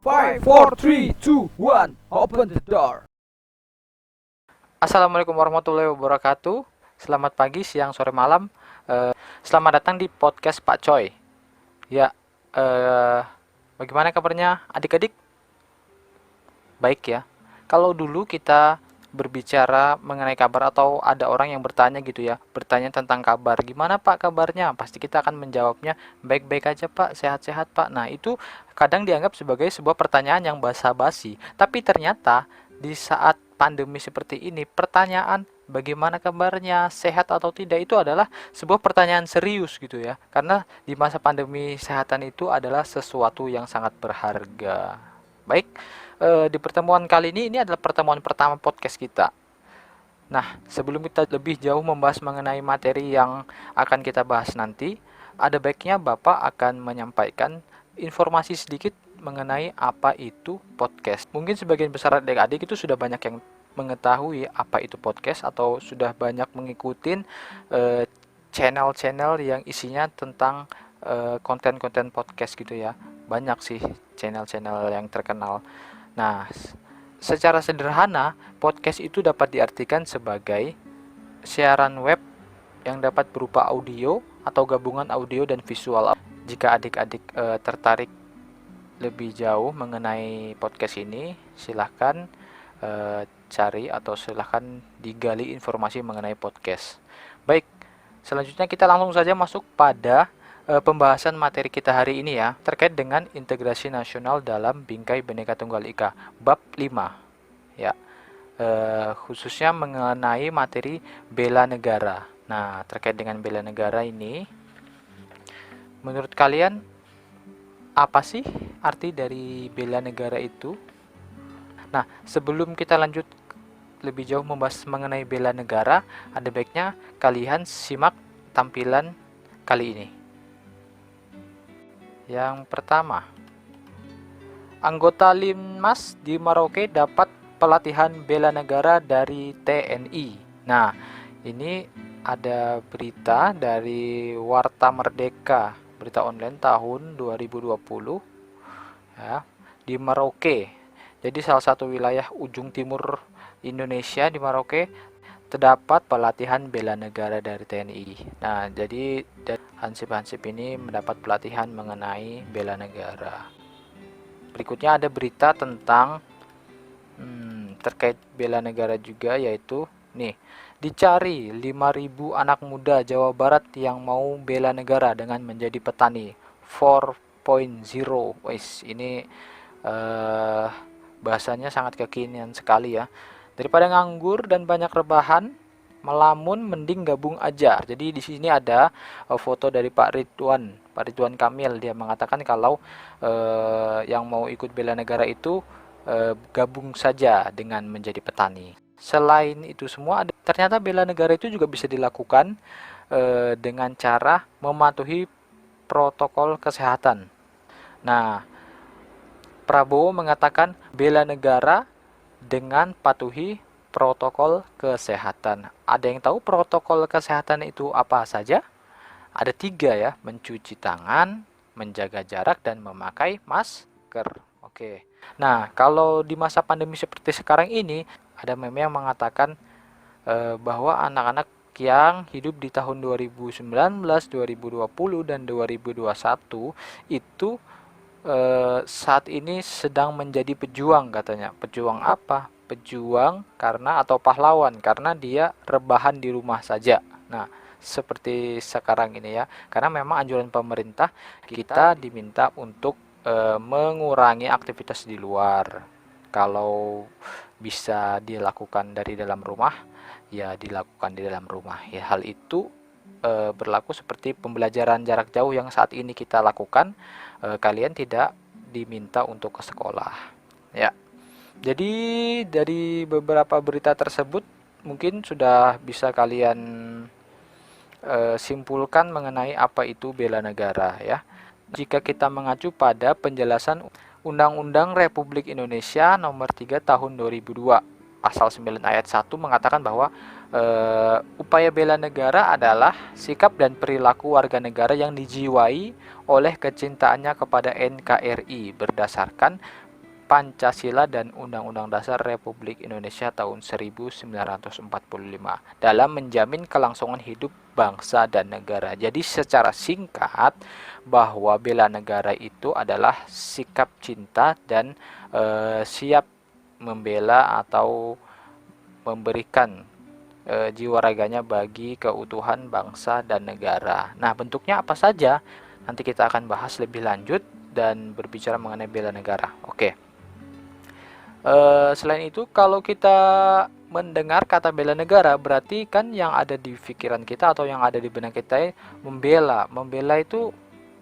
5, 4, 3, 2, 1, open the door. Assalamualaikum warahmatullahi wabarakatuh. Selamat pagi, siang, sore, malam. Selamat datang di podcast Pak Coy. Ya, bagaimana kabarnya adik-adik? Baik ya. Kalau dulu kita berbicara mengenai kabar atau ada orang yang bertanya gitu ya, bertanya tentang kabar, gimana Pak kabarnya? Pasti kita akan menjawabnya, baik-baik aja Pak, sehat-sehat Pak. Nah, itu kadang dianggap sebagai sebuah pertanyaan yang basa-basi. Tapi ternyata di saat pandemi seperti ini, pertanyaan bagaimana kabarnya, sehat atau tidak itu adalah sebuah pertanyaan serius gitu ya. Karena di masa pandemi kesehatan itu adalah sesuatu yang sangat berharga. Baik, di pertemuan kali ini adalah pertemuan pertama podcast kita. Nah, sebelum kita lebih jauh membahas mengenai materi yang akan kita bahas nanti, ada baiknya Bapak akan menyampaikan informasi sedikit mengenai apa itu podcast. Mungkin sebagian besar adik-adik itu sudah banyak yang mengetahui apa itu podcast atau sudah banyak mengikuti channel-channel yang isinya tentang konten-konten podcast gitu ya. Banyak sih channel-channel yang terkenal. Nah, secara sederhana, podcast itu dapat diartikan sebagai siaran web yang dapat berupa audio atau gabungan audio dan visual. Jika adik-adik tertarik lebih jauh mengenai podcast ini, silahkan cari atau silahkan digali informasi mengenai podcast. Baik, selanjutnya kita langsung saja masuk pada pembahasan materi kita hari ini ya, terkait dengan integrasi nasional dalam Bingkai Bhinneka Tunggal Ika, bab 5 ya, khususnya mengenai materi bela negara. Nah, terkait dengan bela negara ini, menurut kalian apa sih arti dari bela negara itu? Nah, sebelum kita lanjut lebih jauh membahas mengenai bela negara, ada baiknya kalian simak tampilan kali ini. Yang pertama, anggota Linmas di Merauke dapat pelatihan bela negara dari TNI. Nah, ini ada berita dari Warta Merdeka, berita online tahun 2020 ya, di Merauke. Jadi salah satu wilayah ujung timur Indonesia di Merauke terdapat pelatihan bela negara dari TNI. Nah, jadi hansip-hansip ini mendapat pelatihan mengenai bela negara. Berikutnya ada berita tentang terkait bela negara juga, yaitu nih, dicari 5.000 anak muda Jawa Barat yang mau bela negara dengan menjadi petani 4.0. Wes, ini bahasanya sangat kekinian sekali ya. Daripada nganggur dan banyak rebahan, melamun mending gabung aja. Jadi di sini ada foto dari Pak Ridwan Kamil. Dia mengatakan kalau yang mau ikut bela negara itu gabung saja dengan menjadi petani. Selain itu semua, ternyata bela negara itu juga bisa dilakukan dengan cara mematuhi protokol kesehatan. Nah, Prabowo mengatakan bela negara dengan patuhi protokol kesehatan. Ada yang tahu protokol kesehatan itu apa saja? Ada 3 ya, mencuci tangan, menjaga jarak, dan memakai masker. Oke. Nah, kalau di masa pandemi seperti sekarang ini, ada meme yang mengatakan bahwa anak-anak yang hidup di tahun 2019, 2020, dan 2021 itu saat ini sedang menjadi pejuang katanya. Pejuang apa? Pejuang karena atau pahlawan karena dia rebahan di rumah saja. Nah, seperti sekarang ini ya. Karena memang anjuran pemerintah kita diminta untuk mengurangi aktivitas di luar. Kalau bisa dilakukan dari dalam rumah, ya dilakukan di dalam rumah. Ya, hal itu berlaku seperti pembelajaran jarak jauh yang saat ini kita lakukan. Kalian tidak diminta untuk ke sekolah ya. Jadi dari beberapa berita tersebut mungkin sudah bisa kalian simpulkan mengenai apa itu bela negara ya. Jika kita mengacu pada penjelasan Undang-Undang Republik Indonesia Nomor 3 Tahun 2002 Pasal 9 Ayat 1 mengatakan bahwa upaya bela negara adalah sikap dan perilaku warga negara yang dijiwai oleh kecintaannya kepada NKRI berdasarkan Pancasila dan Undang-Undang Dasar Republik Indonesia tahun 1945 dalam menjamin kelangsungan hidup bangsa dan negara. Jadi secara singkat bahwa bela negara itu adalah sikap cinta dan siap membela atau memberikan jiwa raganya bagi keutuhan bangsa dan negara. Nah, bentuknya apa saja? Nanti kita akan bahas lebih lanjut dan berbicara mengenai bela negara. Oke. Selain itu, kalau kita mendengar kata bela negara, berarti kan yang ada di pikiran kita atau yang ada di benak kita membela. Membela itu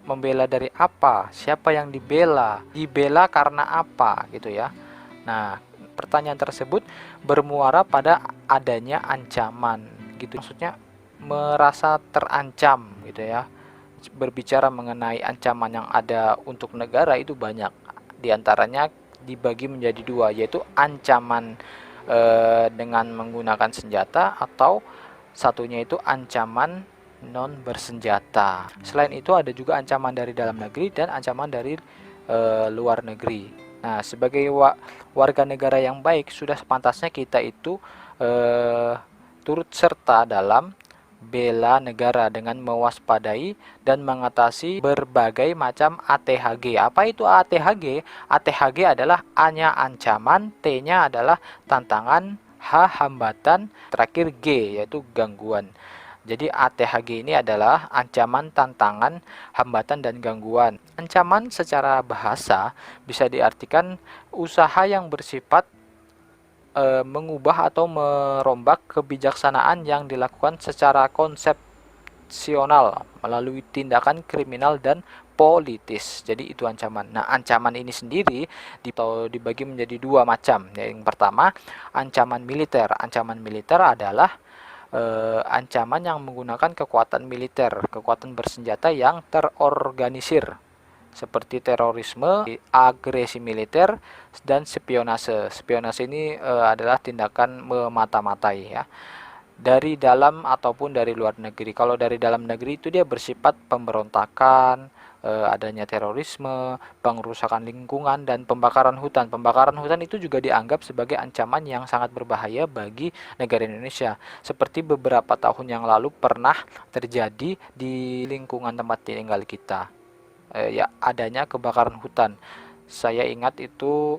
membela dari apa? Siapa yang dibela? Dibela karena apa gitu ya. Nah, pertanyaan tersebut bermuara pada adanya ancaman gitu. Maksudnya merasa terancam gitu ya. Berbicara mengenai ancaman yang ada untuk negara itu banyak. Di antaranya dibagi menjadi dua, yaitu ancaman dengan menggunakan senjata atau satunya itu ancaman non bersenjata. Selain itu ada juga ancaman dari dalam negeri dan ancaman dari luar negeri. Nah, sebagai warga negara yang baik, sudah sepantasnya kita itu turut serta dalam bela negara dengan mewaspadai dan mengatasi berbagai macam ATHG. Apa itu ATHG? ATHG adalah A-nya ancaman, T-nya adalah tantangan, H hambatan, terakhir G yaitu gangguan. Jadi ATHG ini adalah ancaman, tantangan, hambatan, dan gangguan. Ancaman secara bahasa bisa diartikan usaha yang bersifat mengubah atau merombak kebijaksanaan yang dilakukan secara konsepsional melalui tindakan kriminal dan politis. Jadi itu ancaman. Nah, ancaman ini sendiri dibagi menjadi dua macam. Yang pertama, ancaman militer. Ancaman militer adalah ancaman yang menggunakan kekuatan militer, kekuatan bersenjata yang terorganisir, seperti terorisme, agresi militer, dan spionase. Spionase ini adalah tindakan memata-matai ya, dari dalam ataupun dari luar negeri. Kalau dari dalam negeri itu dia bersifat pemberontakan, adanya terorisme, pengrusakan lingkungan, dan pembakaran hutan. Pembakaran hutan itu juga dianggap sebagai ancaman yang sangat berbahaya bagi negara Indonesia. Seperti beberapa tahun yang lalu pernah terjadi di lingkungan tempat tinggal kita. Ya, adanya kebakaran hutan. Saya ingat itu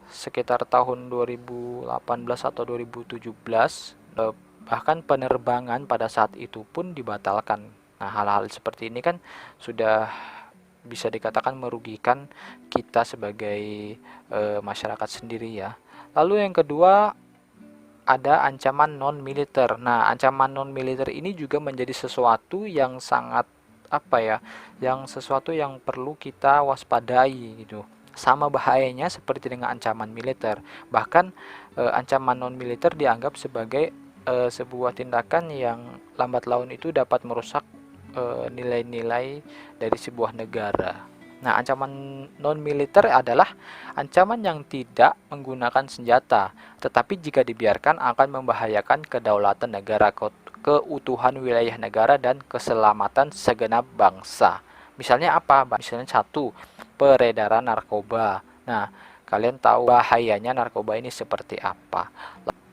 sekitar tahun 2018 atau 2017, bahkan penerbangan pada saat itu pun dibatalkan. Nah, hal-hal seperti ini kan sudah bisa dikatakan merugikan kita sebagai masyarakat sendiri ya. Lalu yang kedua ada ancaman non militer. Nah, ancaman non militer ini juga menjadi sesuatu yang sangat sesuatu yang perlu kita waspadai gitu. Sama bahayanya seperti dengan ancaman militer. Bahkan ancaman non militer dianggap sebagai sebuah tindakan yang lambat laun itu dapat merusak nilai-nilai dari sebuah negara. Nah, ancaman non militer adalah ancaman yang tidak menggunakan senjata, tetapi jika dibiarkan akan membahayakan kedaulatan negara, keutuhan wilayah negara, dan keselamatan segenap bangsa. Misalnya apa? Misalnya satu, peredaran narkoba. Nah, kalian tahu bahayanya narkoba ini seperti apa?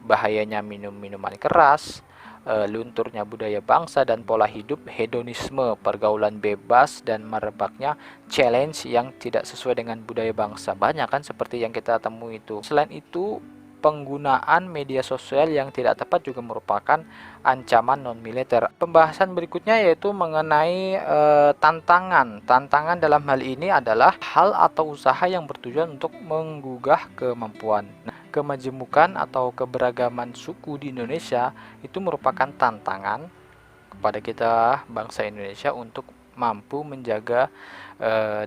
Bahayanya minum minuman keras, lunturnya budaya bangsa dan pola hidup, hedonisme, pergaulan bebas, dan merebaknya challenge yang tidak sesuai dengan budaya bangsa. Banyak kan seperti yang kita temui itu. Selain itu, penggunaan media sosial yang tidak tepat juga merupakan ancaman non militer. Pembahasan berikutnya yaitu mengenai tantangan. Tantangan dalam hal ini adalah hal atau usaha yang bertujuan untuk menggugah kemampuan. Nah, kemajemukan atau keberagaman suku di Indonesia itu merupakan tantangan kepada kita bangsa Indonesia untuk mampu menjaga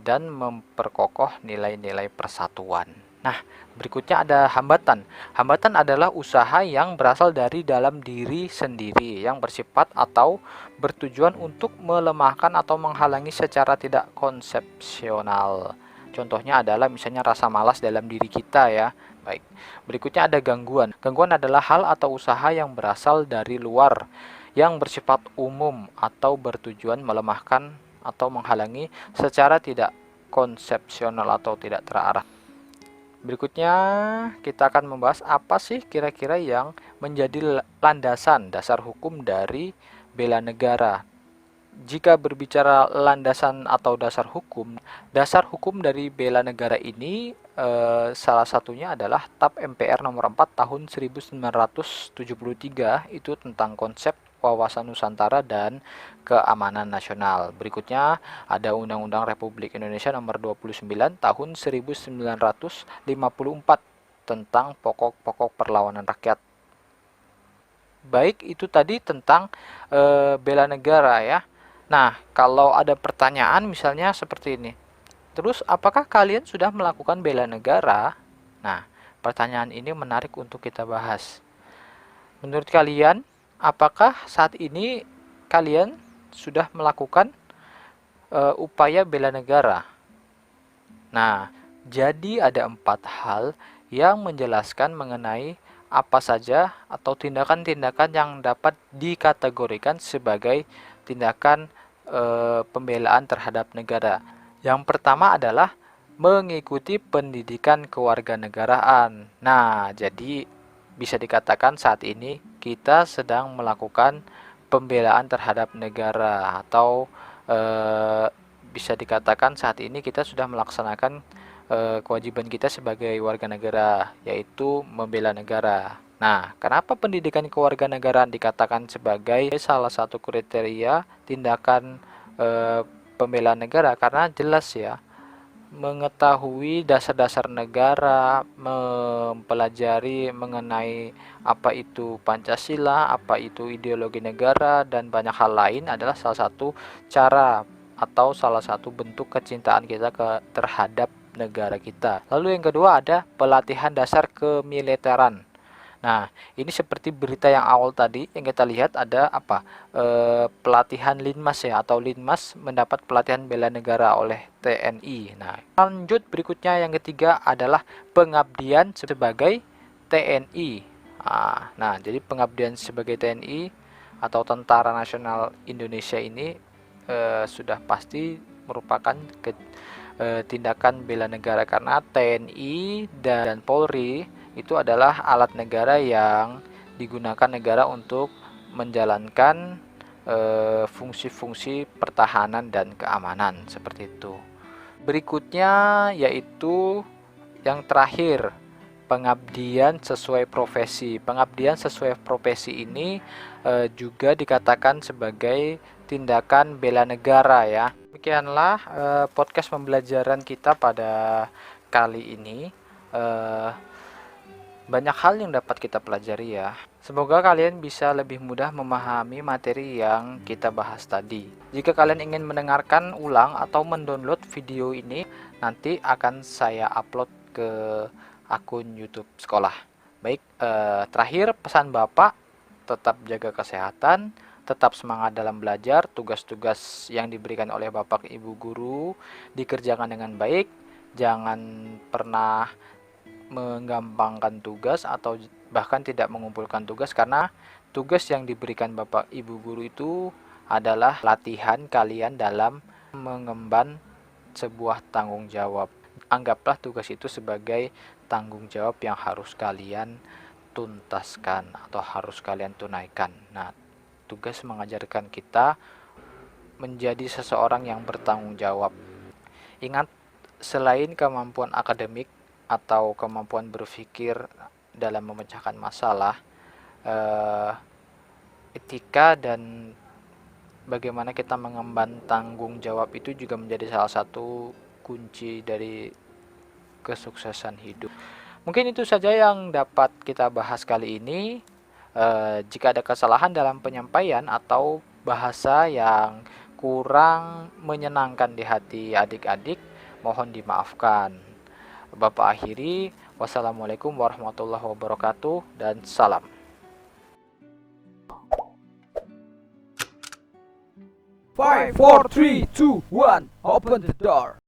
dan memperkokoh nilai-nilai persatuan. Nah, berikutnya ada hambatan. Hambatan adalah usaha yang berasal dari dalam diri sendiri, yang bersifat atau bertujuan untuk melemahkan atau menghalangi secara tidak konsepsional. Contohnya adalah misalnya rasa malas dalam diri kita ya. Baik. Berikutnya ada gangguan. Gangguan adalah hal atau usaha yang berasal dari luar, yang bersifat umum atau bertujuan melemahkan atau menghalangi secara tidak konsepsional atau tidak terarah. Berikutnya kita akan membahas apa sih kira-kira yang menjadi landasan dasar hukum dari bela negara. Jika berbicara landasan atau dasar hukum dari bela negara ini salah satunya adalah TAP MPR nomor 4 tahun 1973, itu tentang konsep wawasan Nusantara dan keamanan nasional. Berikutnya ada Undang-Undang Republik Indonesia nomor 29 tahun 1954 tentang pokok-pokok perlawanan rakyat. Baik, itu tadi tentang bela negara ya. Nah, kalau ada pertanyaan misalnya seperti ini. Terus, apakah kalian sudah melakukan bela negara? Nah, pertanyaan ini menarik untuk kita bahas. Menurut kalian, apakah saat ini kalian sudah melakukan upaya bela negara? Nah, jadi ada 4 hal yang menjelaskan mengenai apa saja atau tindakan-tindakan yang dapat dikategorikan sebagai tindakan pembelaan terhadap negara. Yang pertama adalah mengikuti pendidikan kewarganegaraan. Nah, jadi bisa dikatakan saat ini kita sedang melakukan pembelaan terhadap negara, atau bisa dikatakan saat ini kita sudah melaksanakan kewajiban kita sebagai warga negara, yaitu membela negara. Nah, kenapa pendidikan kewarganegaraan dikatakan sebagai salah satu kriteria tindakan pembelaan negara? Karena jelas ya, mengetahui dasar-dasar negara, mempelajari mengenai apa itu Pancasila, apa itu ideologi negara, dan banyak hal lain adalah salah satu cara atau salah satu bentuk kecintaan kita terhadap negara kita. Lalu yang kedua ada pelatihan dasar kemiliteran. Nah, ini seperti berita yang awal tadi yang kita lihat ada apa? Pelatihan Linmas ya, atau Linmas mendapat pelatihan bela negara oleh TNI. Nah, lanjut berikutnya yang ketiga adalah pengabdian sebagai TNI. Nah, jadi pengabdian sebagai TNI atau Tentara Nasional Indonesia ini sudah pasti merupakan tindakan bela negara, karena TNI dan Polri itu adalah alat negara yang digunakan negara untuk menjalankan fungsi-fungsi pertahanan dan keamanan seperti itu. Berikutnya yaitu yang terakhir, pengabdian sesuai profesi. Pengabdian sesuai profesi ini juga dikatakan sebagai tindakan bela negara ya. Demikianlah podcast pembelajaran kita pada kali ini. Banyak hal yang dapat kita pelajari ya. Semoga kalian bisa lebih mudah memahami materi yang kita bahas tadi. Jika kalian ingin mendengarkan ulang atau mendownload video ini, nanti akan saya upload ke akun YouTube sekolah. Baik, terakhir pesan Bapak, tetap jaga kesehatan, tetap semangat dalam belajar, tugas-tugas yang diberikan oleh Bapak Ibu guru dikerjakan dengan baik, jangan pernah menggampangkan tugas atau bahkan tidak mengumpulkan tugas, karena tugas yang diberikan Bapak Ibu guru itu adalah latihan kalian dalam mengemban sebuah tanggung jawab. Anggaplah tugas itu sebagai tanggung jawab yang harus kalian tuntaskan atau harus kalian tunaikan. Nah, tugas mengajarkan kita menjadi seseorang yang bertanggung jawab. Ingat, selain kemampuan akademik atau kemampuan berpikir dalam memecahkan masalah, etika dan bagaimana kita mengemban tanggung jawab itu juga menjadi salah satu kunci dari kesuksesan hidup. Mungkin itu saja yang dapat kita bahas kali ini. Jika ada kesalahan dalam penyampaian atau bahasa yang kurang menyenangkan di hati adik-adik, mohon dimaafkan. Bapak akhiri, wassalamualaikum warahmatullahi wabarakatuh, dan salam. 5, 4, 3, 2, 1, open the door.